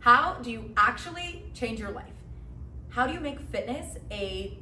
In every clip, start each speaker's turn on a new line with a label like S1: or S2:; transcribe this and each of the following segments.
S1: How do you actually change your life? How do you make fitness a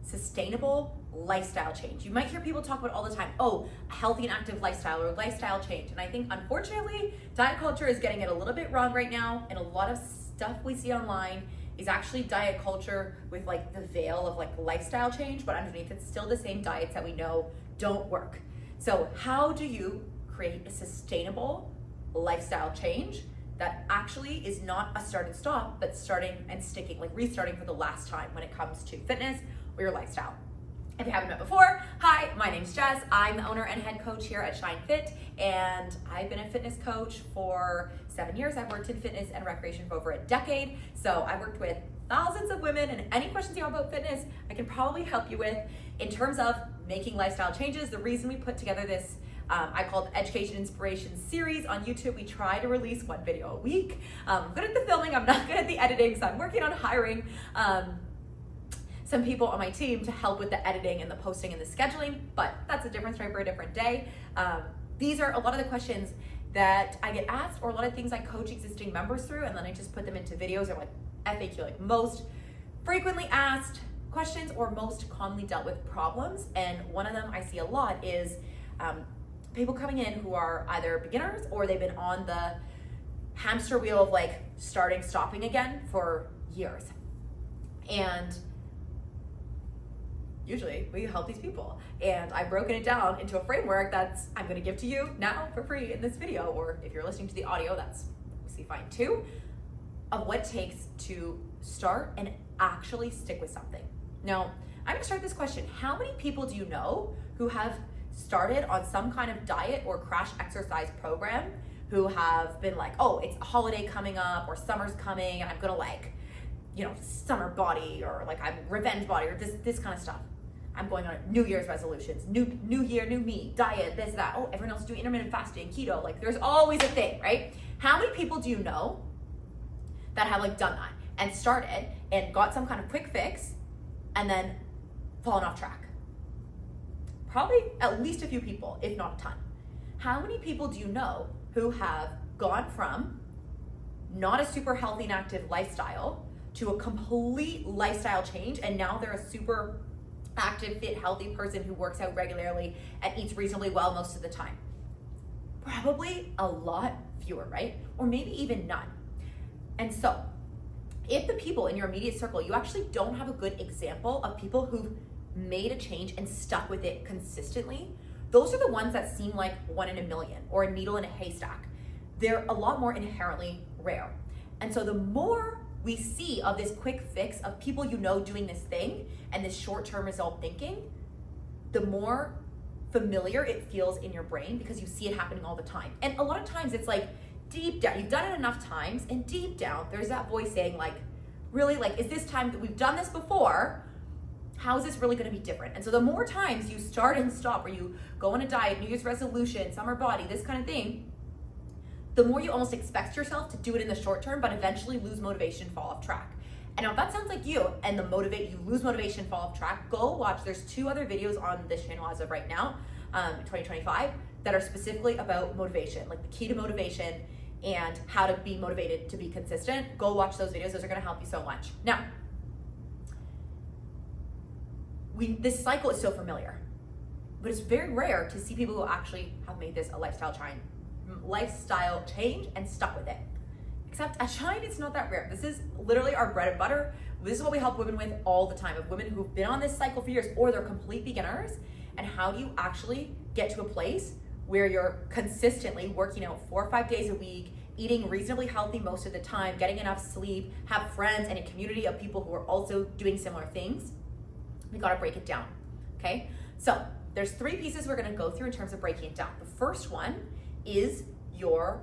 S1: sustainable lifestyle change? You might hear people talk about all the time, oh, a healthy and active lifestyle or lifestyle change. And I think unfortunately, diet culture is getting it a little bit wrong right now. And a lot of stuff we see online is actually diet culture with like the veil of like lifestyle change, but underneath it's still the same diets that we know don't work. So how do you create a sustainable lifestyle change that actually is not a start and stop, but starting and sticking, like restarting for the last time when it comes to fitness or your lifestyle? If you haven't met before, hi, my name's Jess. I'm the owner and head coach here at Shine Fit, and I've been a fitness coach for 7 years. I've worked in fitness and recreation for over a decade. So I've worked with thousands of women, and any questions you have about fitness, I can probably help you with in terms of making lifestyle changes. The reason we put together this I call it Education Inspiration series on YouTube. We try to release one video a week. I'm good at the filming, I'm not good at the editing, so I'm working on hiring some people on my team to help with the editing and the posting and the scheduling, but that's a different story for a different day. These are a lot of the questions that I get asked, or a lot of things I coach existing members through, and then I just put them into videos, or like FAQ, like most frequently asked questions or most commonly dealt with problems. And one of them I see a lot is people coming in who are either beginners or they've been on the hamster wheel of like starting, stopping again for years. And usually we help these people. And I've broken it down into a framework that's I'm gonna give to you now for free in this video, or if you're listening to the audio, that's obviously fine too, of what it takes to start and actually stick with something. Now, I'm gonna start this question. How many people do you know who have started on some kind of diet or crash exercise program, who have been like, oh, it's a holiday coming up or summer's coming and I'm gonna like, you know, summer body, or like I'm revenge body, or this kind of stuff. I'm going on New Year's resolutions, new year, new me, diet, this, that. Oh, everyone else is doing intermittent fasting, keto. Like there's always a thing, right? How many people do you know that have like done that and started and got some kind of quick fix and then fallen off track? Probably at least a few people, if not a ton. How many people do you know who have gone from not a super healthy and active lifestyle to a complete lifestyle change, and now they're a super active, fit, healthy person who works out regularly and eats reasonably well most of the time? Probably a lot fewer, right? Or maybe even none. And so, if the people in your immediate circle, you actually don't have a good example of people who've made a change and stuck with it consistently, those are the ones that seem like one in a million or a needle in a haystack. They're a lot more inherently rare. And so the more we see of this quick fix of people you know doing this thing and this short-term result thinking, the more familiar it feels in your brain because you see it happening all the time. And a lot of times it's like deep down, you've done it enough times, and deep down there's that voice saying like, really, like, is this time that we've done this before? How is this really gonna be different? And so the more times you start and stop, or you go on a diet, New Year's resolution, summer body, this kind of thing, the more you almost expect yourself to do it in the short term, but eventually lose motivation, fall off track. And now if that sounds like you, and you lose motivation, fall off track, go watch, there's 2 other videos on this channel as of right now, 2025, that are specifically about motivation, like the key to motivation and how to be motivated to be consistent. Go watch those videos, those are gonna help you so much. Now, this cycle is so familiar, but it's very rare to see people who actually have made this a lifestyle change and stuck with it. Except at Shine, it's not that rare. This is literally our bread and butter. This is what we help women with all the time, of women who've been on this cycle for years or they're complete beginners. And how do you actually get to a place where you're consistently working out 4 or 5 days a week, eating reasonably healthy most of the time, getting enough sleep, have friends and a community of people who are also doing similar things? We gotta break it down, okay? So there's 3 pieces we're gonna go through in terms of breaking it down. The first one is your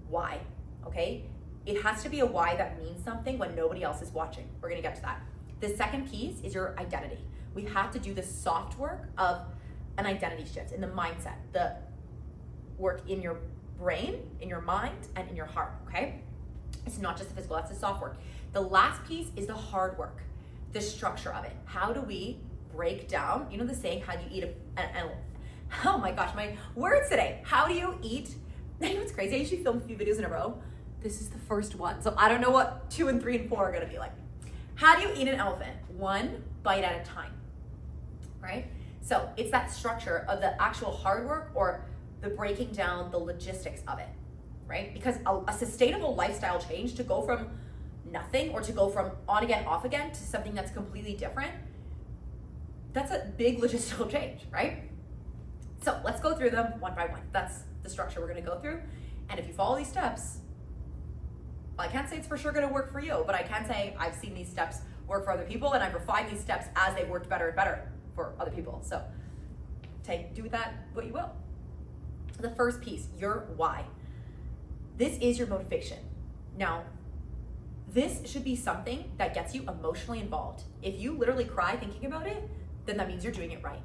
S1: why, okay? It has to be a why that means something when nobody else is watching. We're gonna get to that. The second piece is your identity. We have to do the soft work of an identity shift in the mindset, the work in your brain, in your mind, and in your heart, okay? It's not just the physical, that's the soft work. The last piece is the hard work, the structure of it. How do we break down, you know the saying, how do you eat oh my gosh, my words today. How do you eat? You know what's crazy? I usually film a few videos in a row. This is the first one. So I don't know what 2 and 3 and 4 are gonna be like. How do you eat an elephant? One bite at a time, right? So it's that structure of the actual hard work or the breaking down the logistics of it, right? Because a sustainable lifestyle change, to go from nothing or to go from on again, off again to something that's completely different, that's a big logistical change, right? So let's go through them one by one. That's the structure we're gonna go through. And if you follow these steps, well, I can't say it's for sure gonna work for you, but I can say I've seen these steps work for other people, and I've refined these steps as they've worked better and better for other people. So do with that what you will. The first piece, your why. This is your motivation. Now, this should be something that gets you emotionally involved. If you literally cry thinking about it, then that means you're doing it right.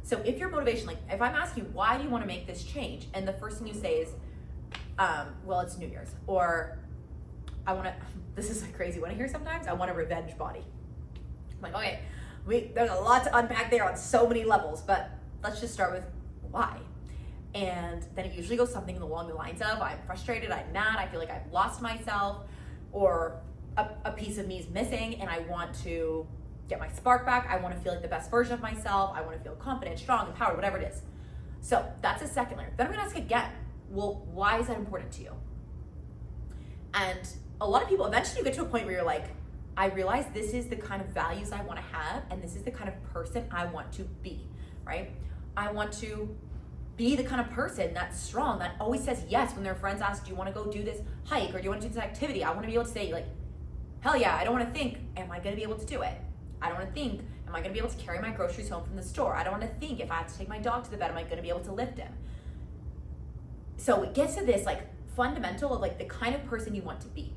S1: So if your motivation, like if I'm asking you, why do you want to make this change? And the first thing you say is, well, it's New Year's, or this is a crazy one I hear sometimes, I want a revenge body. I'm like, okay, there's a lot to unpack there on so many levels, but let's just start with why. And then it usually goes something along the lines of, I'm frustrated, I'm mad, I feel like I've lost myself, or a piece of me is missing and I want to get my spark back. I want to feel like the best version of myself. I want to feel confident, strong, empowered, whatever it is. So that's a second layer. Then I'm going to ask again, well, why is that important to you? And a lot of people, eventually you get to a point where you're like, I realize this is the kind of values I want to have, and this is the kind of person I want to be, right? I want to be the kind of person that's strong, that always says yes when their friends ask, do you want to go do this hike, or do you want to do this activity? I want to be able to say like, hell yeah. I don't want to think, am I going to be able to do it? I don't want to think, am I going to be able to carry my groceries home from the store? I don't want to think, if I have to take my dog to the vet, am I going to be able to lift him? So it gets to this like fundamental of like the kind of person you want to be,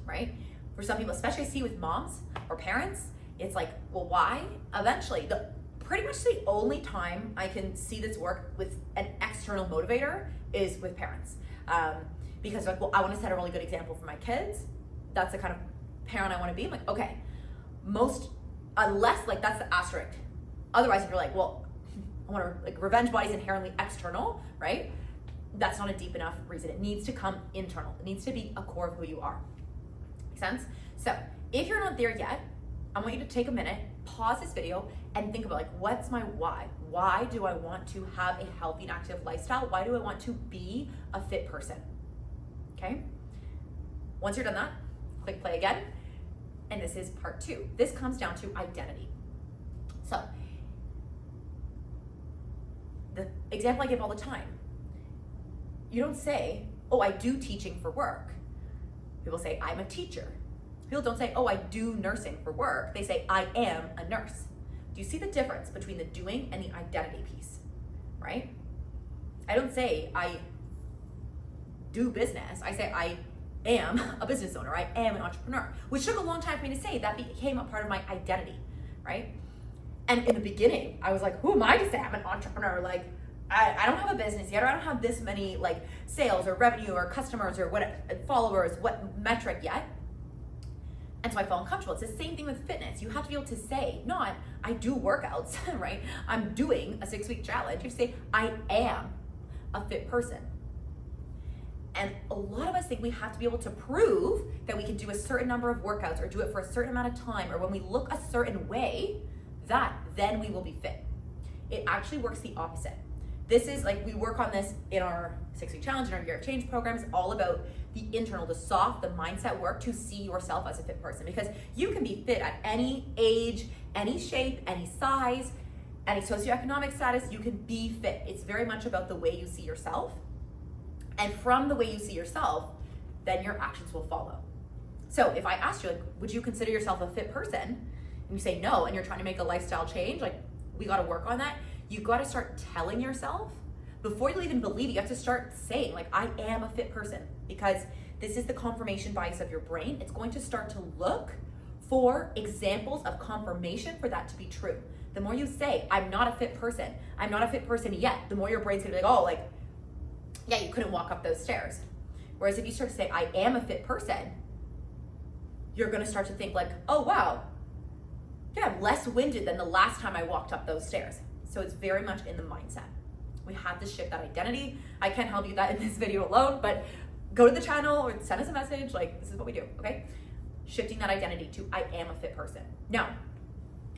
S1: right? For some people, especially I see with moms or parents, it's like, well, why? Eventually, pretty much the only time I can see this work with an external motivator is with parents. Because like, well, I want to set a really good example for my kids. That's the kind of parent I want to be. I'm like, okay, unless like that's the asterisk. Otherwise, if you're like, well, I want to, like, revenge body is inherently external, right? That's not a deep enough reason. It needs to come internal. It needs to be a core of who you are. Make sense? So if you're not there yet, I want you to take a minute, pause this video, and think about like, what's my why? Why do I want to have a healthy and active lifestyle? Why do I want to be a fit person? Okay? Once you're done that, click play again. And this is part 2. This comes down to identity. So the example I give all the time, you don't say, oh, I do teaching for work. People say, I'm a teacher. People don't say, oh, I do nursing for work. They say, I am a nurse. Do you see the difference between the doing and the identity piece, right? I don't say I do business. I say I am a business owner. I am an entrepreneur, which took a long time for me to say. That became a part of my identity, right? And in the beginning, I was like, who am I to say I'm an entrepreneur? Like, I don't have a business yet, or I don't have this many like sales or revenue or customers or what followers, what metric yet. And so I felt uncomfortable. It's the same thing with fitness. You have to be able to say, not, I do workouts, right? I'm doing a 6-week challenge. You say, I am a fit person. And a lot of us think we have to be able to prove that we can do a certain number of workouts or do it for a certain amount of time, or when we look a certain way, that then we will be fit. It actually works the opposite. This is like, we work on this in our 6-week challenge, in our Year of Change program. It's all about the internal, the soft, the mindset work to see yourself as a fit person, because you can be fit at any age, any shape, any size, any socioeconomic status. You can be fit. It's very much about the way you see yourself. And from the way you see yourself, then your actions will follow. So if I asked you, like, would you consider yourself a fit person? And you say no, and you're trying to make a lifestyle change, like, we got to work on that. You got to start telling yourself, before you even believe it, you have to start saying, like, I am a fit person, because this is the confirmation bias of your brain. It's going to start to look for examples of confirmation for that to be true. The more you say, I'm not a fit person yet, the more your brain's gonna be like, oh, like, yeah, you couldn't walk up those stairs. Whereas if you start to say, I am a fit person, you're gonna start to think like, oh, wow, yeah, I'm less winded than the last time I walked up those stairs. So it's very much in the mindset. We have to shift that identity. I can't help you that in this video alone, but go to the channel or send us a message. Like, this is what we do, okay? Shifting that identity to I am a fit person. Now,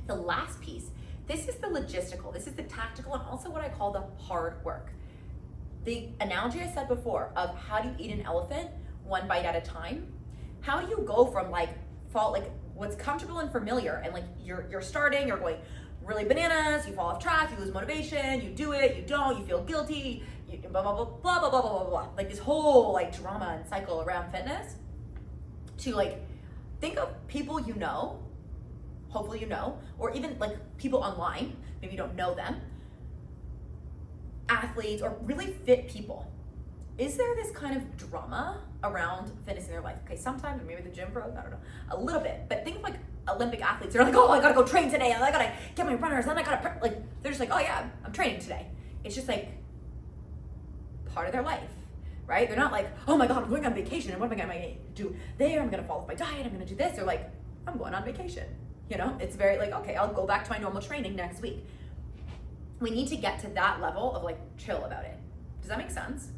S1: the last piece, this is the logistical, this is the tactical, and also what I call the hard work. The analogy I said before of how do you eat an elephant one bite at a time? How do you go from like what's comfortable and familiar, and like you're starting, you're going really bananas, you fall off track, you lose motivation, you do it, you don't, you feel guilty, you blah blah blah blah blah blah blah blah blah. Like this whole like drama and cycle around fitness, to like think of people you know, hopefully you know, or even like people online, maybe you don't know them, athletes or really fit people. Is there this kind of drama around fitness in their life? Okay, sometimes, maybe the gym pros, I don't know, a little bit, but think of like Olympic athletes. They're like, oh, I gotta go train today, and I gotta get my runners, and I gotta, like, they're just like, oh yeah, I'm training today. It's just like part of their life, right? They're not like, oh my God, I'm going on vacation, and what am I gonna do there? I'm gonna fall off my diet, I'm gonna do this. They're like, I'm going on vacation. You know, it's very like, okay, I'll go back to my normal training next week. We need to get to that level of like chill about it. Does that make sense?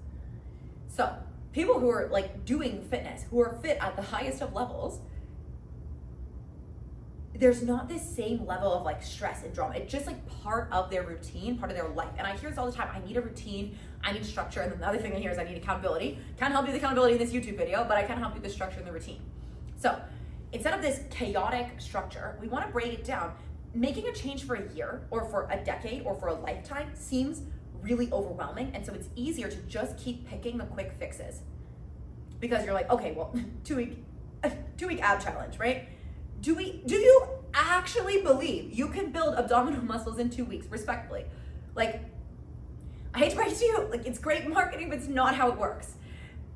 S1: So people who are like doing fitness, who are fit at the highest of levels, there's not this same level of like stress and drama. It's just like part of their routine, part of their life. And I hear this all the time. I need a routine, I need structure. And then the other thing I hear is I need accountability. Can't help you with accountability in this YouTube video, but I can help you with the structure and the routine. So instead of this chaotic structure, we want to break it down. Making a change for a year or for a decade or for a lifetime seems really overwhelming. And so it's easier to just keep picking the quick fixes, because you're like, okay, well, two week ab challenge, right? Do you actually believe you can build abdominal muscles in 2 weeks, respectfully? Like, I hate to break it to you, like, it's great marketing, but it's not how it works.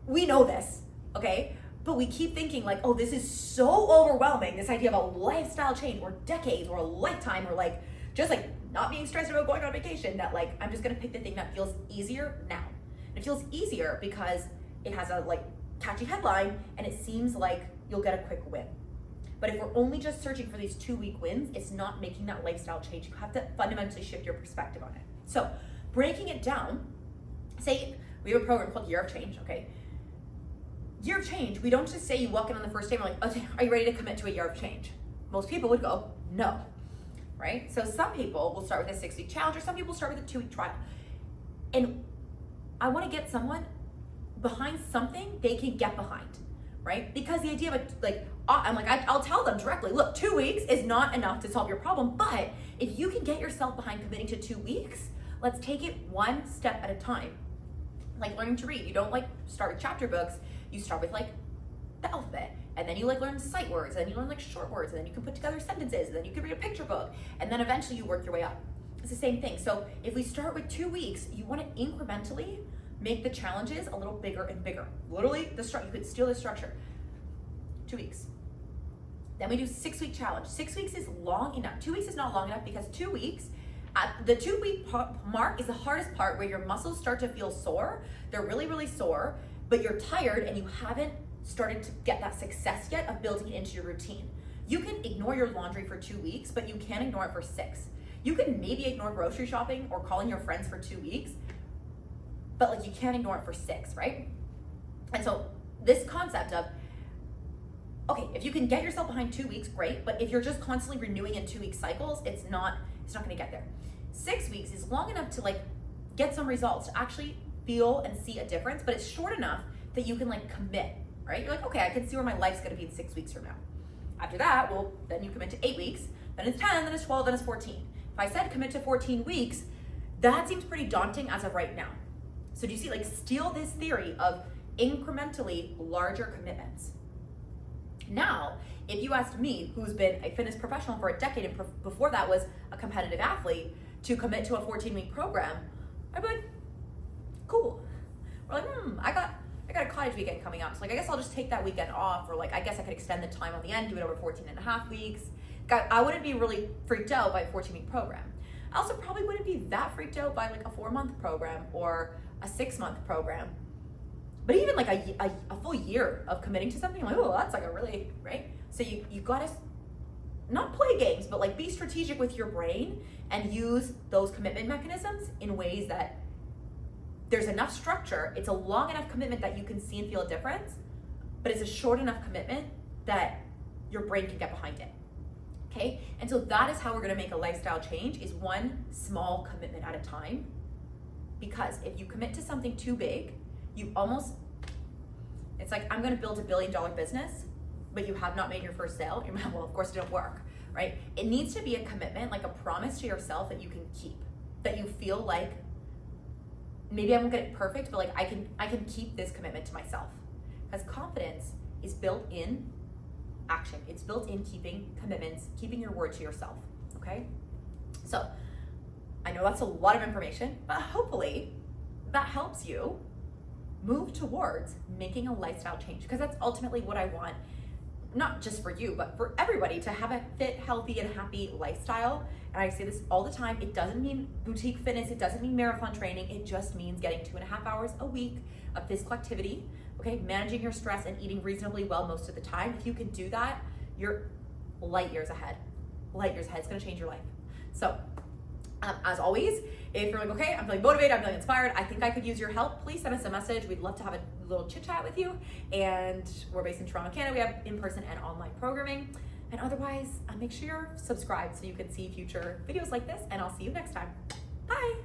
S1: We know this, okay? But we keep thinking like, oh, this is so overwhelming, this idea of a lifestyle change or decades or a lifetime, or like just like not being stressed about going on vacation, that like I'm just gonna pick the thing that feels easier now. And it feels easier because it has a like catchy headline and it seems like you'll get a quick win. But if we're only just searching for these 2 week wins, it's not making that lifestyle change. You have to fundamentally shift your perspective on it. So breaking it down, say we have a program called Year of Change, okay? Year of Change, we don't just say you walk in on the first day and we're like, okay, are you ready to commit to a year of change? Most people would go, no, right? So some people will start with a 6-week challenge, or some people start with a 2-week trial. And I want to get someone behind something they can get behind, right? Because the idea of like, I'll tell them directly, look, 2 weeks is not enough to solve your problem, but if you can get yourself behind committing to 2 weeks, let's take it one step at a time. Like learning to read, you don't like start with chapter books. You start with like the alphabet, and then you like learn sight words, and then you learn like short words, and then you can put together sentences, and then you can read a picture book, and then eventually you work your way up. It's the same thing. So if we start with 2 weeks, you want to incrementally make the challenges a little bigger and bigger. Literally, you could steal the structure. 2 weeks. Then we do 6-week challenge. 6 weeks is long enough. 2 weeks is not long enough, because 2 weeks, at the 2 week mark is the hardest part, where your muscles start to feel sore. They're really, really sore, but you're tired and you haven't started to get that success yet of building it into your routine. You can ignore your laundry for 2 weeks, but you can't ignore it for 6. You can maybe ignore grocery shopping or calling your friends for 2 weeks, but like you can't ignore it for 6, right? And so this concept of, okay, if you can get yourself behind 2 weeks, great, but if you're just constantly renewing in 2 week cycles, it's not gonna get there. 6 weeks is long enough to like get some results, to actually feel and see a difference, but it's short enough that you can like commit, right? You're like, okay, I can see where my life's gonna be in 6 weeks from now. After that, well, then you commit to 8 weeks, then it's 10, then it's 12, then it's 14. If I said commit to 14 weeks, that seems pretty daunting as of right now. So do you see, like, steal this theory of incrementally larger commitments. Now, if you asked me, who's been a fitness professional for a decade and before that was a competitive athlete, to commit to a 14-week program, I'd be like, cool. We're like, I got a cottage weekend coming up, so like I guess I'll just take that weekend off, or like I guess I could extend the time on the end, do it over 14 and a half weeks. I wouldn't be really freaked out by a 14-week program. I also probably wouldn't be that freaked out by like a 4-month program or a 6-month program. But even like a full year of committing to something, I'm like, oh, that's like a really, right? So you gotta not play games, but like be strategic with your brain and use those commitment mechanisms in ways that there's enough structure, it's a long enough commitment that you can see and feel a difference, but it's a short enough commitment that your brain can get behind it. Okay? And so that is how we're gonna make a lifestyle change, is one small commitment at a time. Because if you commit to something too big, it's like, I'm gonna build $1 billion business, but you have not made your first sale. You're like, well, of course it didn't work, right? It needs to be a commitment, like a promise to yourself that you can keep, that you feel like, maybe I won't get it perfect, but like I can keep this commitment to myself. Because confidence is built in action. It's built in keeping commitments, keeping your word to yourself, okay? So I know that's a lot of information, but hopefully that helps you move towards making a lifestyle change, because that's ultimately what I want, not just for you, but for everybody, to have a fit, healthy, and happy lifestyle. And I say this all the time, it doesn't mean boutique fitness, it doesn't mean marathon training, it just means getting 2.5 hours a week of physical activity, okay? Managing your stress and eating reasonably well most of the time. If you can do that, you're light years ahead. Light years ahead, it's gonna change your life. So, as always, if you're like, okay, I'm feeling motivated, I'm feeling inspired, I think I could use your help, please send us a message. We'd love to have a little chit chat with you. And we're based in Toronto, Canada. We have in-person and online programming. And otherwise, make sure you're subscribed so you can see future videos like this, and I'll see you next time. Bye.